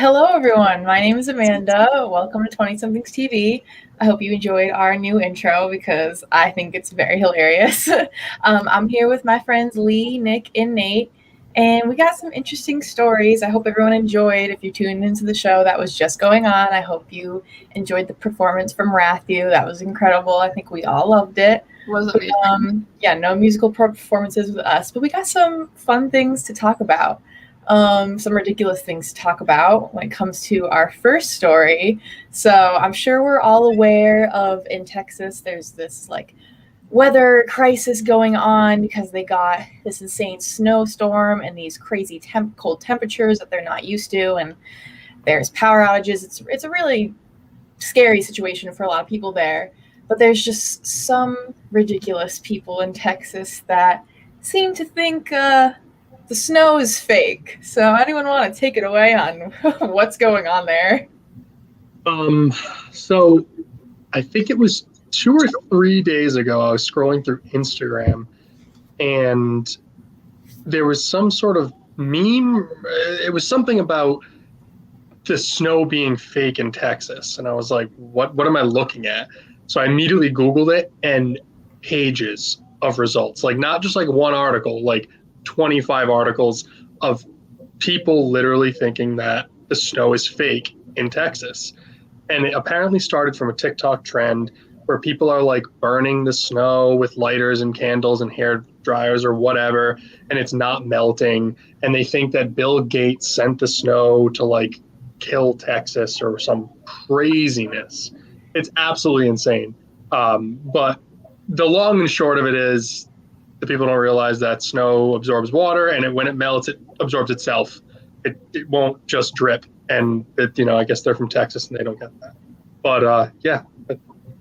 Hello, everyone. My name is Amanda. Welcome to 20SomethingsTV. I hope you enjoyed our new intro because I think it's very hilarious. I'm here with my friends Lee, Nick, and Nate, and we got some interesting stories. I hope everyone enjoyed. If you tuned into the show that was just going on, I hope you enjoyed the performance from Rathu. That was incredible. I think we all loved it. Was amazing. No musical performances with us, but we got some fun things to talk about. Some ridiculous things to talk about when it comes to our first story. So I'm sure we're all aware of in Texas, there's this like weather crisis going on because they got this insane snowstorm and these crazy cold temperatures that they're not used to, and there's power outages. It's a really scary situation for a lot of people there. But there's just some ridiculous people in Texas that seem to think the snow is fake. So anyone want to take it away on what's going on there? So I think it was 2 or 3 days ago, I was scrolling through Instagram and there was some sort of meme. It was something about the snow being fake in Texas. And I was like, what am I looking at? So I immediately Googled it, and pages of results, like not just like one article, like 25 articles of people literally thinking that the snow is fake in Texas. And it apparently started from a TikTok trend where people are like burning the snow with lighters and candles and hair dryers or whatever, and it's not melting. And they think that Bill Gates sent the snow to like kill Texas or some craziness. It's absolutely insane. But the long and short of it is, the people don't realize that snow absorbs water, and when it melts, it absorbs itself. It won't just drip. And I guess they're from Texas and they don't get that. But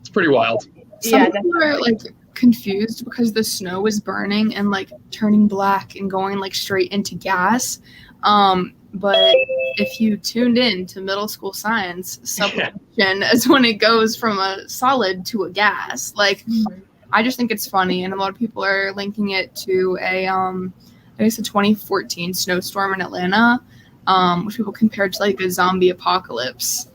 it's pretty wild. Some people are like confused because the snow is burning and like turning black and going like straight into gas. But if you tuned in to middle school science, sublimation is when it goes from a solid to a gas. Like, I just think it's funny, and a lot of people are linking it to a 2014 snowstorm in Atlanta, which people compared to like a zombie apocalypse,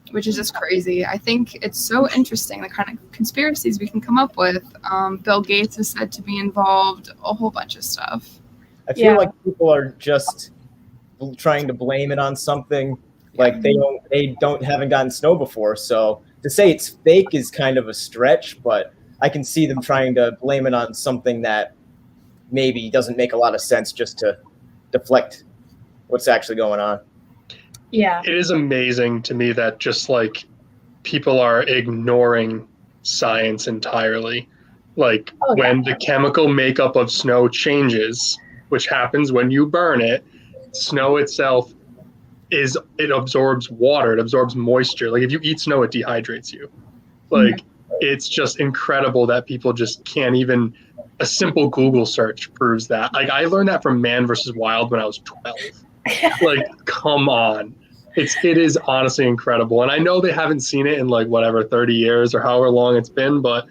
which is just crazy. I think it's so interesting the kind of conspiracies we can come up with. Bill Gates is said to be involved, a whole bunch of stuff. I feel like people are just trying to blame it on something, like they haven't gotten snow before, so to say it's fake is kind of a stretch, but I can see them trying to blame it on something that maybe doesn't make a lot of sense just to deflect what's actually going on. Yeah. It is amazing to me that just like people are ignoring science entirely. Like when the chemical makeup of snow changes, which happens when you burn it, snow itself it absorbs water, it absorbs moisture. Like if you eat snow, it dehydrates you. Like it's just incredible that people just can't even, a simple Google search proves that. Like I learned that from Man vs. Wild when I was 12. Like, come on. It is honestly incredible. And I know they haven't seen it in like whatever, 30 years or however long it's been, but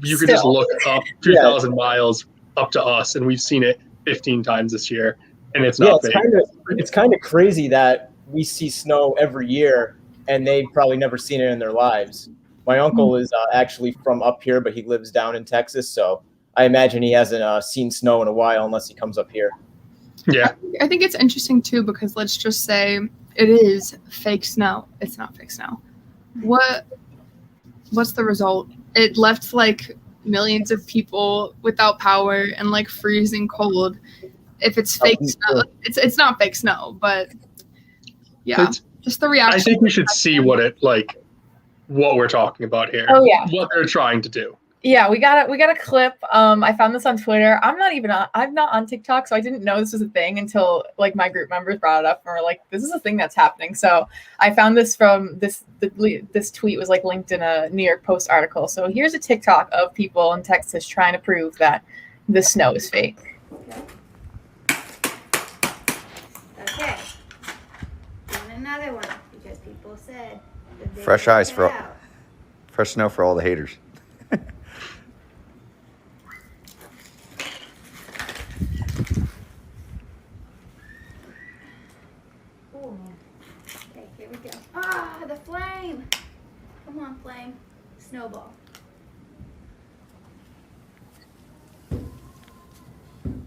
you could just look up 2,000 miles up to us and we've seen it 15 times this year. And it's not fake. It's kind of crazy that we see snow every year and they've probably never seen it in their lives. My uncle is actually from up here, but he lives down in Texas, so I imagine he hasn't seen snow in a while unless he comes up here. Yeah. I think it's interesting too, because let's just say it is fake snow. It's not fake snow. What's the result? It left like millions of people without power and like freezing cold. If it's fake snow, it's not fake snow, but just the reaction. I think we should see what we're talking about here. Oh yeah, what they're trying to do. Yeah, we got a clip. I found this on Twitter. I'm not on TikTok, so I didn't know this was a thing until like my group members brought it up and were like, "This is a thing that's happening." So I found this from this tweet was like linked in a New York Post article. So here's a TikTok of people in Texas trying to prove that the snow is fake. Okay. And another one because people said fresh ice fresh snow for all the haters. flame, snowball.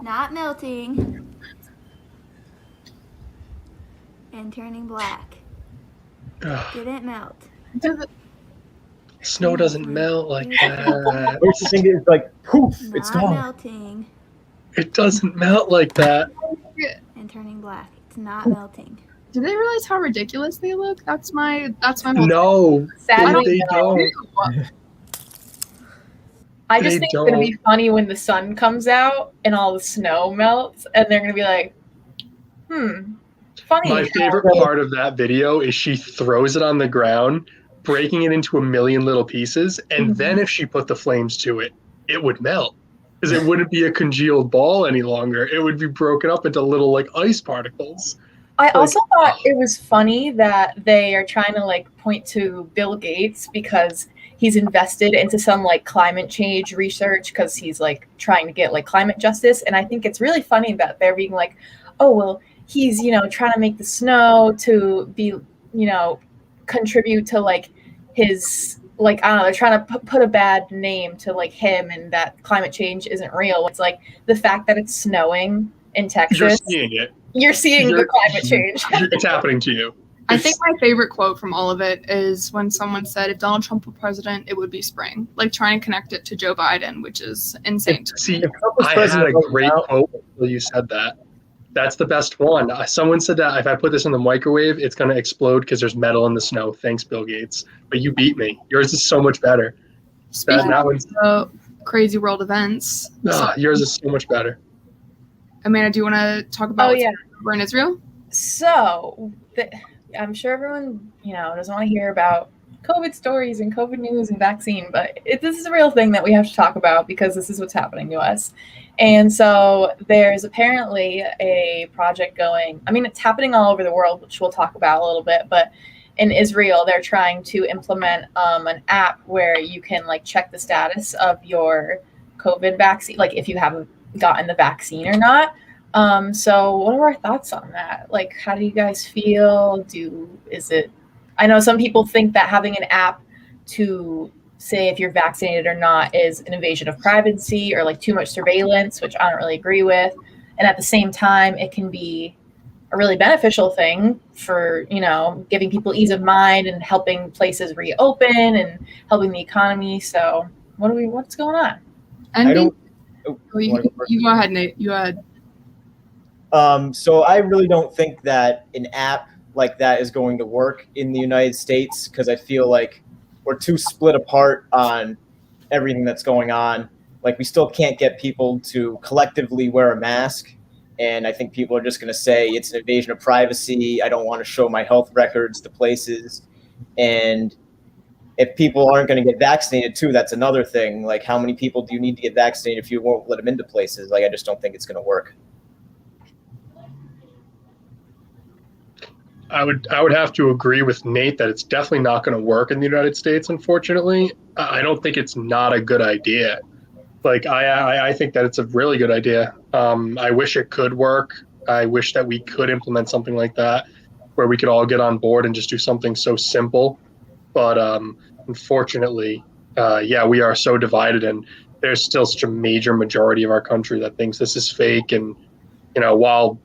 Not melting and turning black. Ugh, Didn't melt. Does it- snow doesn't melt like that. First thing is like poof, it's Not gone. melting It doesn't melt like that. and turning black. It's not melting. Do they realize how ridiculous they look? That's my whole No, Sadly, they no. don't. I just They think it's gonna don't. be funny when the sun comes out and all the snow melts, and they're gonna be like, funny. My favorite part of that video is she throws it on the ground, breaking it into a million little pieces, and then if she put the flames to it, it would melt. Because it wouldn't be a congealed ball any longer. It would be broken up into little like ice particles. I also thought it was funny that they are trying to like point to Bill Gates because he's invested into some like climate change research because he's like trying to get like climate justice. And I think it's really funny that they're being like, oh, well, he's, trying to make the snow to be, contribute to like his, like, I don't know, they're trying to put a bad name to like him and that climate change isn't real. It's like the fact that it's snowing in Texas. You're seeing it. You're seeing the climate change. It's happening to you. I think my favorite quote from all of it is when someone said, if Donald Trump were president, it would be spring. Like trying to connect it to Joe Biden, which is insane. See, If Trump was I had president a right great now- quote until you said that. That's the best one. Someone said that if I put this in the microwave, it's going to explode because there's metal in the snow. Thanks, Bill Gates. But you beat me. Yours is so much better. Speaking that of one's- crazy world events, Yours is so much better. Amanda, do you want to talk about what's over in Israel? So, I'm sure everyone, doesn't want to hear about COVID stories and COVID news and vaccine, but this is a real thing that we have to talk about because this is what's happening to us. And so there's apparently a project going, it's happening all over the world, which we'll talk about a little bit, but in Israel, they're trying to implement an app where you can like check the status of your COVID vaccine, like if you haven't gotten the vaccine or not. So what are our thoughts on that? Like, how do you guys feel? I know some people think that having an app to say if you're vaccinated or not is an invasion of privacy or like too much surveillance, which I don't really agree with. And at the same time, it can be a really beneficial thing for, giving people ease of mind and helping places reopen and helping the economy. So what's going on? And I don't. you go ahead, Nate. You go ahead. So I really don't think that an app like that is going to work in the United States because I feel like we're too split apart on everything that's going on. Like we still can't get people to collectively wear a mask. And I think people are just going to say it's an invasion of privacy. I don't want to show my health records to places. And if people aren't going to get vaccinated too, that's another thing. Like how many people do you need to get vaccinated if you won't let them into places? Like I just don't think it's going to work. I would have to agree with Nate that it's definitely not going to work in the United States, unfortunately. I don't think it's not a good idea. Like, I think that it's a really good idea. I wish it could work. I wish that we could implement something like that where we could all get on board and just do something so simple. But unfortunately, we are so divided, and there's still such a major majority of our country that thinks this is fake. And, while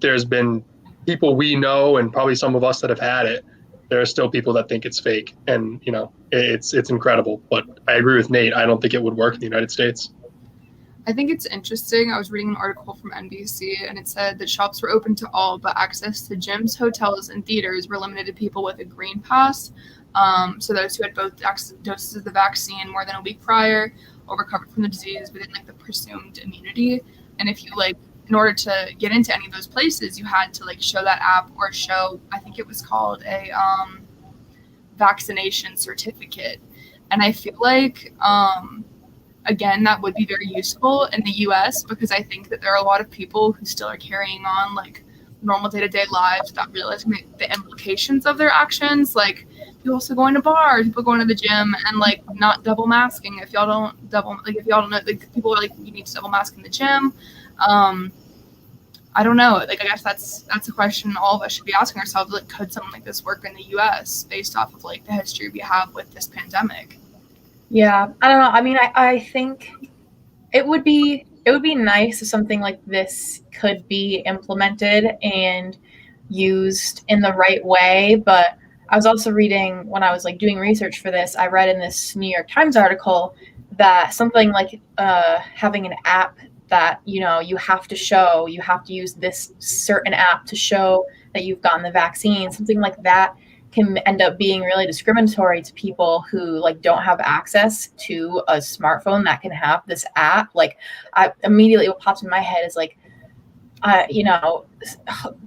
there's been people we know and probably some of us that have had it, there are still people that think it's fake. And, it's incredible. But I agree with Nate. I don't think it would work in the United States. I think it's interesting. I was reading an article from NBC, and it said that shops were open to all, but access to gyms, hotels, and theaters were limited to people with a green pass. So those who had both doses of the vaccine more than a week prior or recovered from the disease within like the presumed immunity. And if you in order to get into any of those places, you had to show that app or show, I think it was called a vaccination certificate. And I feel like, again, that would be very useful in the US because I think that there are a lot of people who still are carrying on normal day-to-day lives without realizing the implications of their actions. Like people also going to bars, people going to the gym, and not double masking. If y'all don't know, people are you need to double mask in the gym. I don't know. Like, I guess that's a question all of us should be asking ourselves. Like, could something like this work in the U.S. based off of like the history we have with this pandemic? Yeah, I don't know. I mean, I think it would be nice if something like this could be implemented and used in the right way. But I was also reading when I was like doing research for this, I read in this New York Times article that something like having an app that, you know, you have to use this certain app to show that you've gotten the vaccine, something like that can end up being really discriminatory to people who like don't have access to a smartphone that can have this app. Like, immediately what pops in my head is like, you know,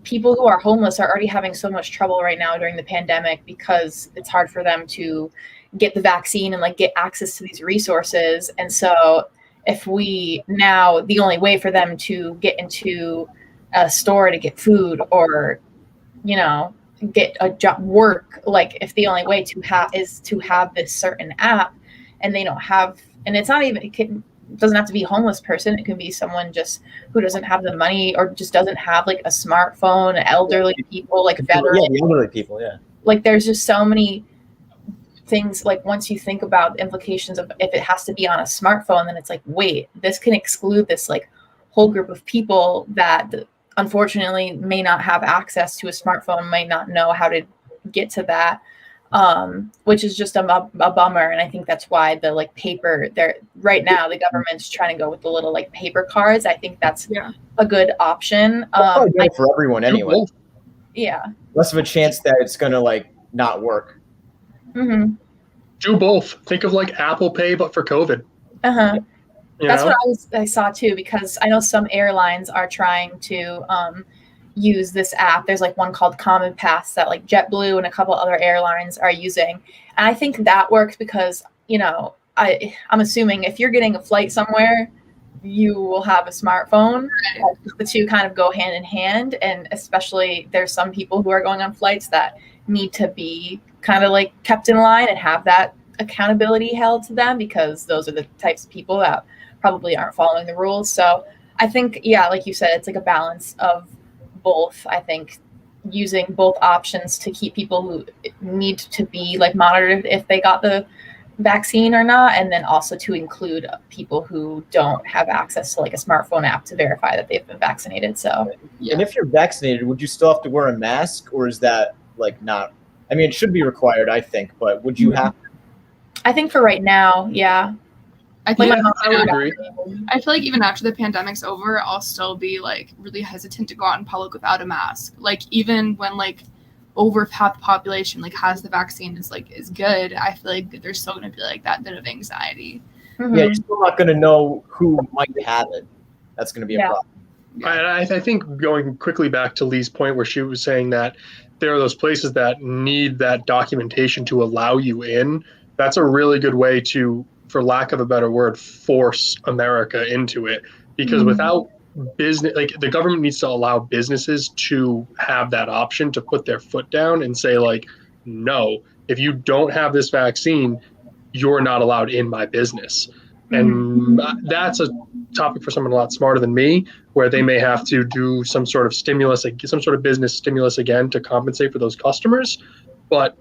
people who are homeless are already having so much trouble right now during the pandemic because it's hard for them to get the vaccine and like get access to these resources. And so if the only way for them to get into a store to get food or, you know, get a job work, like if the only way to have is to have this certain app and they don't have, and it's not even, it doesn't have to be a homeless person, it can be someone just who doesn't have the money or just doesn't have like a smartphone, elderly people, like veterans. Yeah, the elderly people, yeah. Like there's just so many things, like once you think about the implications of if it has to be on a smartphone, then it's like, wait, this can exclude this like whole group of people that unfortunately may not have access to a smartphone, might not know how to get to that, which is just a bummer. And I think that's why the like paper there right now, the government's trying to go with the little like paper cards. I think that's a good option. Probably good for everyone anyway. Yeah. Less of a chance that it's gonna like not work. Mm-hmm. Do both. Think of like Apple Pay, but for COVID. Uh-huh. That's know? what I saw too, because I know some airlines are trying to use this app. There's like one called Common Pass that like JetBlue and a couple other airlines are using. And I think that works because, you know, I'm assuming if you're getting a flight somewhere, you will have a smartphone. The two kind of go hand in hand. And especially there's some people who are going on flights that need to be kind of like kept in line and have that accountability held to them, because those are the types of people that probably aren't following the rules. So I think, yeah, like you said, it's like a balance of both. I think using both options to keep people who need to be like monitored if they got the vaccine or not, and then also to include people who don't have access to like a smartphone app to verify that they've been vaccinated. So And if you're vaccinated, would you still have to wear a mask, or is that like not? I mean, it should be required, I think, but would you have to? I think for right now, yeah. I think I would agree. I feel like even after the pandemic's over, I'll still be like really hesitant to go out in public without a mask. Like even when like over half the population like has the vaccine is good, I feel like there's still going to be like that bit of anxiety. Mm-hmm. Yeah, you're still not going to know who might have it. That's going to be a problem. I think going quickly back to Lee's point where she was saying that there are those places that need that documentation to allow you in. That's a really good way to, for lack of a better word, force America into it. Because without business, like the government needs to allow businesses to have that option to put their foot down and say like, no, if you don't have this vaccine, you're not allowed in my business. And that's a topic for someone a lot smarter than me, where they may have to do some sort of stimulus, like some sort of business stimulus again to compensate for those customers. But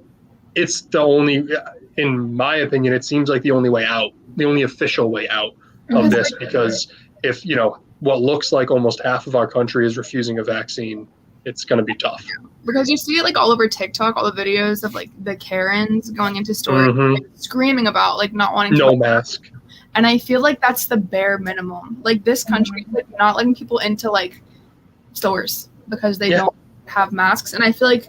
it's the only, in my opinion, it seems like the only way out, the only official way out of this, because if, you know, what looks like almost half of our country is refusing a vaccine, it's going to be tough. Because you see it like all over TikTok, all the videos of like the Karens going into stores like, screaming about like not wanting no to mask. And I feel like that's the bare minimum. Like this country is not letting people into like stores because they don't have masks. And I feel like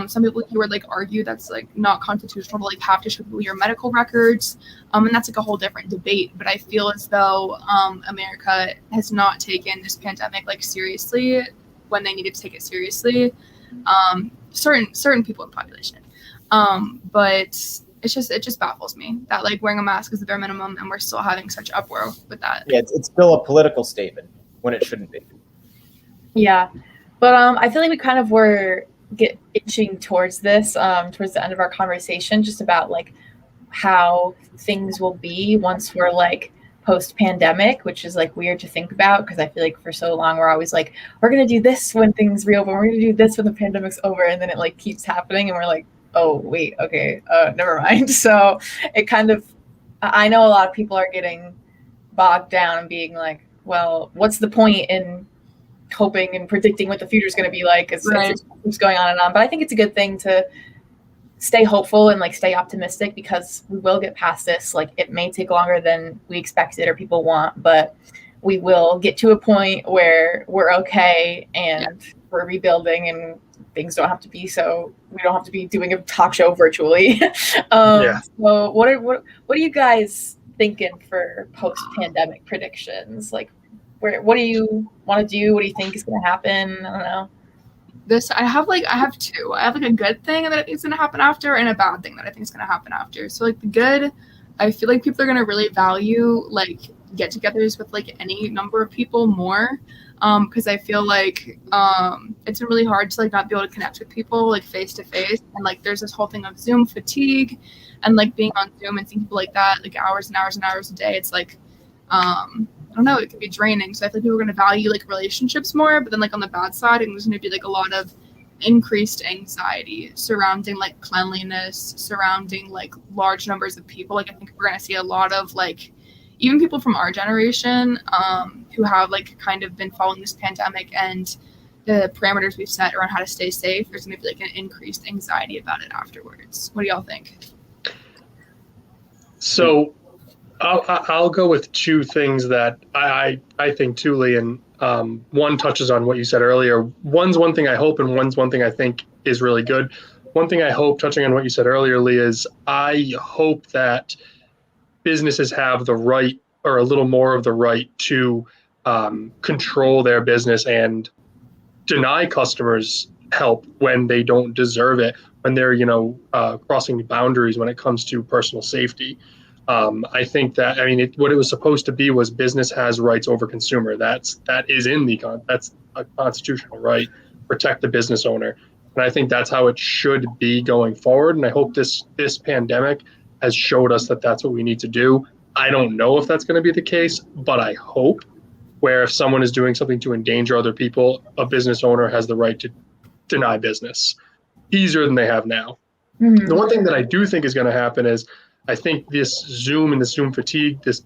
some people here would like argue that's like not constitutional to like have to show people your medical records. And that's like a whole different debate. But I feel as though America has not taken this pandemic like seriously when they needed to take it seriously. Certain people in the population. But it just baffles me that like wearing a mask is the bare minimum and we're still having such uproar with that. Yeah, it's still a political statement when it shouldn't be. Yeah, but I feel like we kind of were itching towards this towards the end of our conversation, just about like how things will be once we're like post-pandemic, which is like weird to think about because I feel like for so long we're always like, we're gonna do this when things reopen, we're gonna do this when the pandemic's over, and then it like keeps happening and we're like, oh wait, okay, never mind. So it kind of, I know a lot of people are getting bogged down and being like, well, what's the point in hoping and predicting what the future is going to be like as it keeps going on and on. But I think it's a good thing to stay hopeful and like stay optimistic because we will get past this. Like it may take longer than we expected or people want, but we will get to a point where we're okay and we're rebuilding and things don't have to be so, we don't have to be doing a talk show virtually. So what are you guys thinking for post-pandemic predictions? Like what do you want to do? What do you think is going to happen? I don't know. I have two. I have like a good thing that I think is going to happen after and a bad thing that I think is going to happen after. So like the good, I feel like people are going to really value like get-togethers with like any number of people more, because I feel like it's really hard to like not be able to connect with people like face to face, and like there's this whole thing of Zoom fatigue and like being on Zoom and seeing people like that like hours and hours and hours a day. It's like I don't know, it could be draining. So I think people are going to value like relationships more, but then like on the bad side, there's going to be like a lot of increased anxiety surrounding like cleanliness, surrounding like large numbers of people. Like I think we're going to see a lot of like even people from our generation who have like kind of been following this pandemic and the parameters we've set around how to stay safe. There's going to be like an increased anxiety about it afterwards. What do y'all think? So I'll go with two things that I think too, Lee, and one touches on what you said earlier. One's one thing I hope, and one's one thing I think is really good. One thing I hope, touching on what you said earlier, Lee, is I hope that businesses have the right, or a little more of the right, to control their business and deny customers help when they don't deserve it, when they're crossing the boundaries when it comes to personal safety. I think that what it was supposed to be was business has rights over consumer. That's a constitutional right. Protect the business owner, and I think that's how it should be going forward. And I hope this pandemic has showed us that that's what we need to do. I don't know if that's going to be the case, but I hope, where if someone is doing something to endanger other people, a business owner has the right to deny business easier than they have now. Mm-hmm. The one thing that I do think is going to happen is I think this Zoom and the Zoom fatigue, this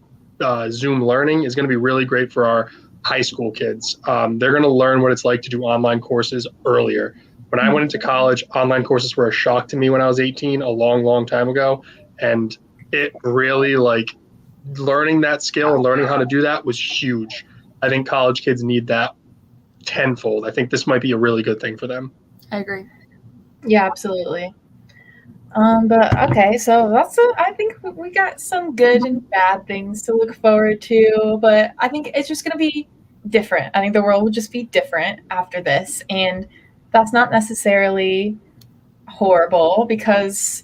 Zoom learning is going to be really great for our high school kids. They're going to learn what it's like to do online courses earlier. When I went into college, online courses were a shock to me when I was 18, a long, long time ago. And it really, like, learning that skill and learning how to do that was huge. I think college kids need that tenfold. I think this might be a really good thing for them. I agree. Yeah, absolutely. But okay, so I think we got some good and bad things to look forward to, but I think it's just going to be different. I think the world will just be different after this, and that's not necessarily horrible because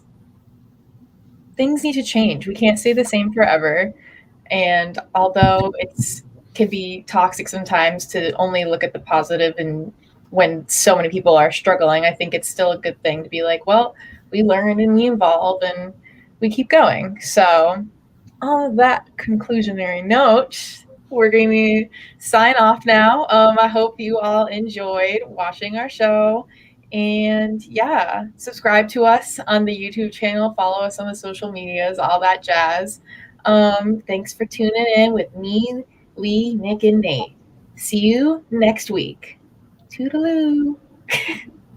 things need to change. We can't stay the same forever, and although it can be toxic sometimes to only look at the positive, and when so many people are struggling, I think it's still a good thing to be like, well, we learn and we evolve and we keep going. So on that conclusionary note, we're going to sign off now. I hope you all enjoyed watching our show. And yeah, subscribe to us on the YouTube channel. Follow us on the social medias, all that jazz. Thanks for tuning in with me, Lee, Nick, and Nate. See you next week. Toodaloo.